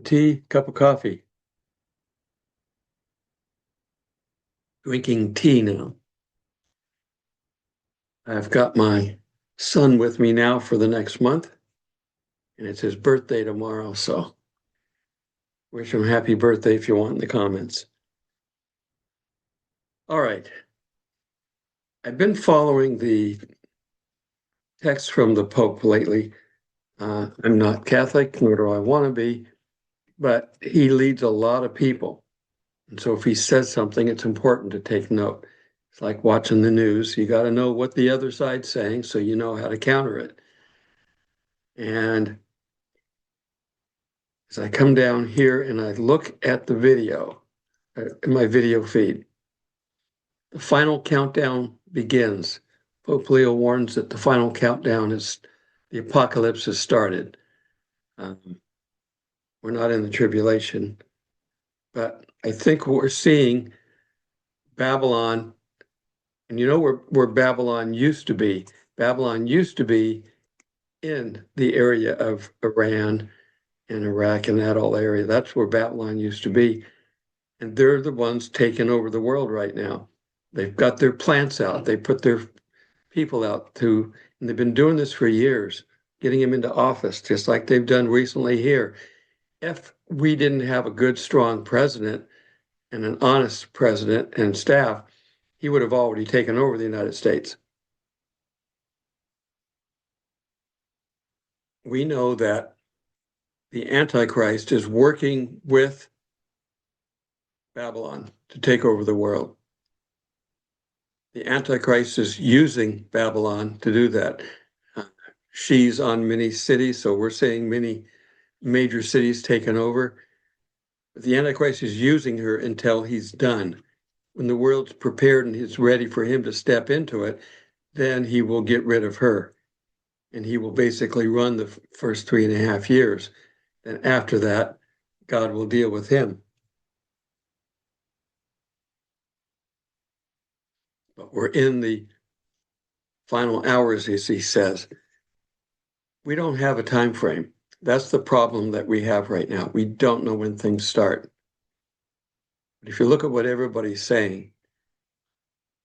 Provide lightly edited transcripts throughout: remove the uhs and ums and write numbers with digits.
tea, cup of coffee. Drinking tea now. I've got my son with me now for the next month, and it's his birthday tomorrow, so wish him happy birthday if you want in the comments. All right. I've been following the texts from the Pope lately. I'm not Catholic, nor do I want to be, but he leads a lot of people. And so if he says something, it's important to take note. It's like watching the news. You got to know what the other side's saying so you know how to counter it. And as I come down here and I look at the video, in my video feed, the final countdown begins. Pope Leo warns that the final countdown is, the apocalypse has started. We're not in the tribulation, but I think what we're seeing, Babylon, and you know where Babylon used to be? Babylon used to be in the area of Iran and Iraq and that whole area. That's where Babylon used to be. And they're the ones taking over the world right now. They've got their plants out. They put their people out and they've been doing this for years, getting them into office, just like they've done recently here. If we didn't have a good, strong president and an honest president and staff, he would have already taken over the United States. We know that the Antichrist is working with Babylon to take over the world. The Antichrist is using Babylon to do that. She's on many cities, so we're seeing many major cities taken over. But the Antichrist is using her until he's done. When the world's prepared and is ready for him to step into it, then he will get rid of her. And he will basically run the first 3.5 years. And after that, God will deal with him. But we're in the final hours, as he says. We don't have a time frame. That's the problem that we have right now. We don't know when things start. But if you look at what everybody's saying,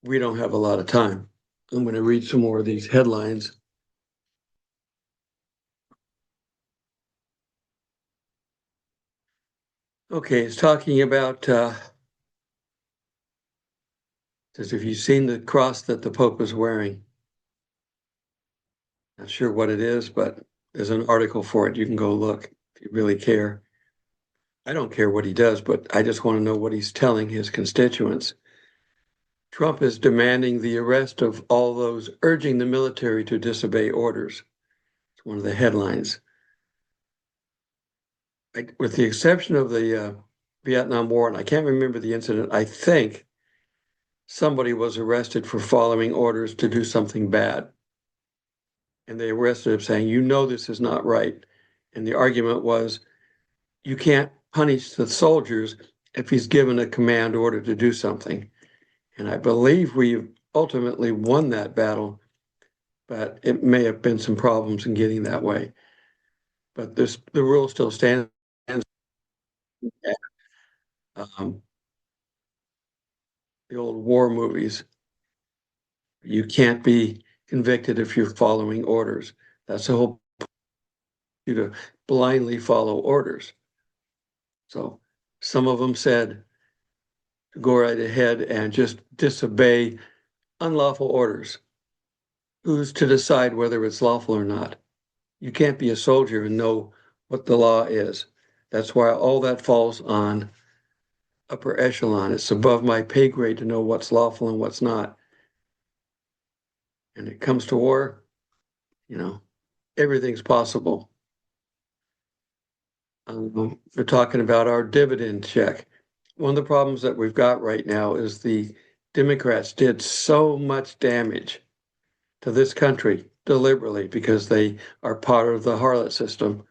we don't have a lot of time. I'm going to read some more of these headlines. Okay, it's talking about, says, if you've seen the cross that the Pope is wearing, not sure what it is, but there's an article for it. You can go look if you really care. I don't care what he does, but I just want to know what he's telling his constituents. Trump is demanding the arrest of all those urging the military to disobey orders. It's one of the headlines. With the exception of the Vietnam War, and I can't remember the incident, I think somebody was arrested for following orders to do something bad. And they arrested him saying, you know, this is not right. And the argument was, you can't punish the soldiers if he's given a command order to do something. And I believe we ultimately won that battle, but it may have been some problems in getting that way. But the rule still stands. The old war movies, you can't be convicted if you're following orders. That's the whole point, you to blindly follow orders. So some of them said to go right ahead and just disobey unlawful orders. Who's to decide whether it's lawful or not? You can't be a soldier and know what the law is. That's why all that falls on upper echelon. It's above my pay grade to know what's lawful and what's not. And it comes to war, you know, everything's possible. We're talking about our dividend check. One of the problems that we've got right now is the Democrats did so much damage to this country deliberately because they are part of the harlot system.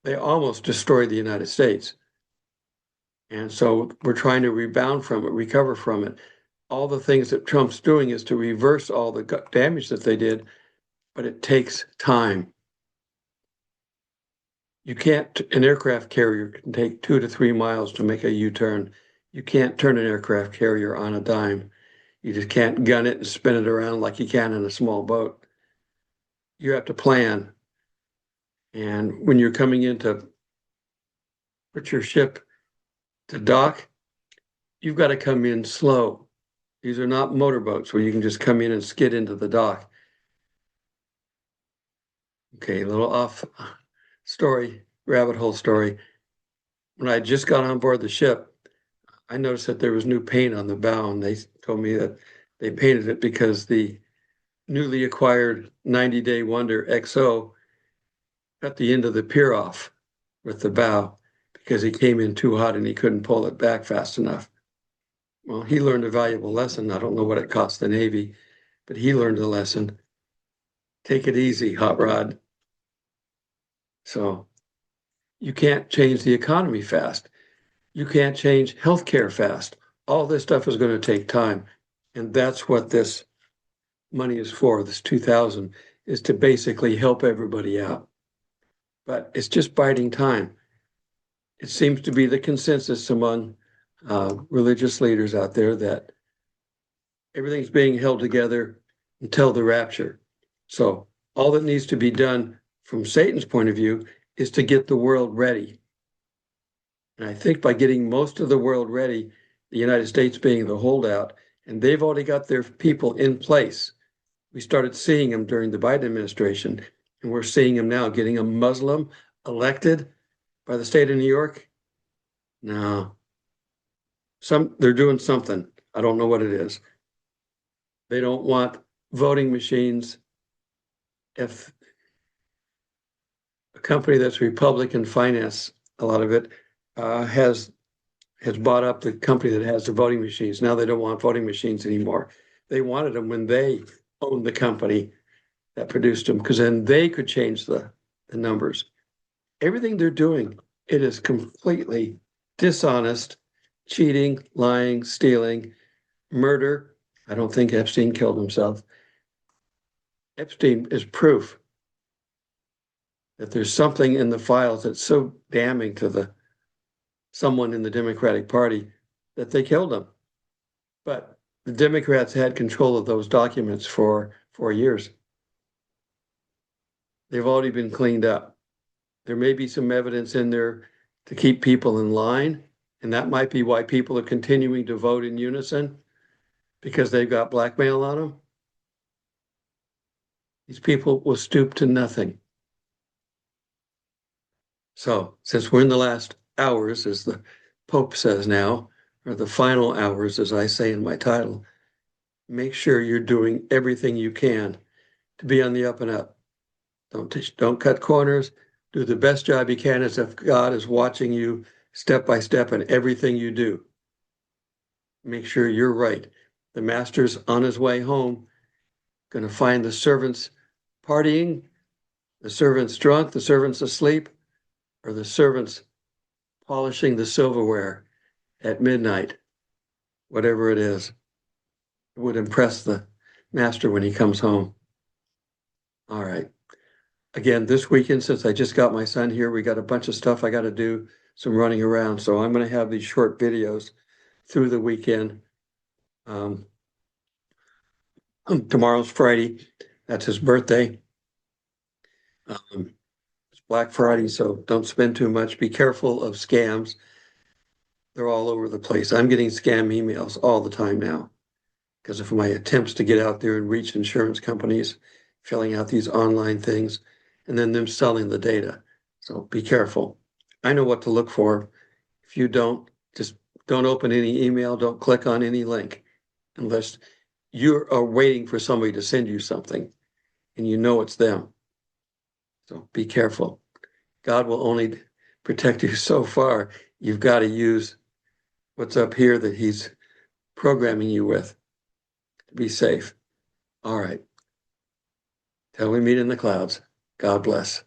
They almost destroyed the United States. And so we're trying to rebound from it, recover from it. All the things that Trump's doing is to reverse all the damage that they did, but it takes time. You can't, an aircraft carrier can take 2 to 3 miles to make a U-turn. You can't turn an aircraft carrier on a dime. You just can't gun it and spin it around like you can in a small boat. You have to plan. And when you're coming in to put your ship to dock, you've got to come in slow. These are not motorboats where you can just come in and skid into the dock. Okay, a little off story, rabbit hole story. When I just got on board the ship, I noticed that there was new paint on the bow, and they told me that they painted it because the newly acquired 90-day Wonder XO cut the end of the pier off with the bow because he came in too hot and he couldn't pull it back fast enough. Well, he learned a valuable lesson. I don't know what it cost the Navy, but he learned a lesson. Take it easy, hot rod. So you can't change the economy fast. You can't change healthcare fast. All this stuff is going to take time. And that's what this money is for, this 2000, is to basically help everybody out. But it's just biding time. It seems to be the consensus among religious leaders out there that everything's being held together until the rapture. So all that needs to be done from Satan's point of view is to get the world ready. And I think by getting most of the world ready, the United States being the holdout, and they've already got their people in place. We started seeing them during the Biden administration, and we're seeing them now getting a Muslim elected by the state of New York. No, they're doing something. I don't know what it is. They don't want voting machines. If a company that's Republican finance, a lot of it, has bought up the company that has the voting machines. Now they don't want voting machines anymore. They wanted them when they owned the company that produced them, because then they could change the numbers. Everything they're doing, it is completely dishonest, cheating, lying, stealing, murder. I don't think Epstein killed himself. Epstein is proof that there's something in the files that's so damning to someone in the Democratic Party that they killed him. But the Democrats had control of those documents for 4 years. They've already been cleaned up. There may be some evidence in there to keep people in line, and that might be why people are continuing to vote in unison, because they've got blackmail on them. These people will stoop to nothing. So since we're in the last hours, as the Pope says now, or the final hours, as I say in my title, make sure you're doing everything you can to be on the up and up. Don't cut corners. Do the best job you can as if God is watching you step by step in everything you do. Make sure you're right. The master's on his way home, going to find the servants partying, the servants drunk, the servants asleep, or the servants polishing the silverware at midnight, whatever it is. It would impress the master when he comes home. All right. Again, this weekend, since I just got my son here, we got a bunch of stuff I got to do, some running around. So I'm going to have these short videos through the weekend. Tomorrow's Friday. That's his birthday. It's Black Friday, so don't spend too much. Be careful of scams. They're all over the place. I'm getting scam emails all the time now because of my attempts to get out there and reach insurance companies, filling out these online things, and then them selling the data. So be careful. I know what to look for. If you don't, just don't open any email, don't click on any link unless you are waiting for somebody to send you something and you know it's them. So be careful. God will only protect you so far. You've got to use what's up here that he's programming you with to be safe. All right. Till we meet in the clouds. God bless.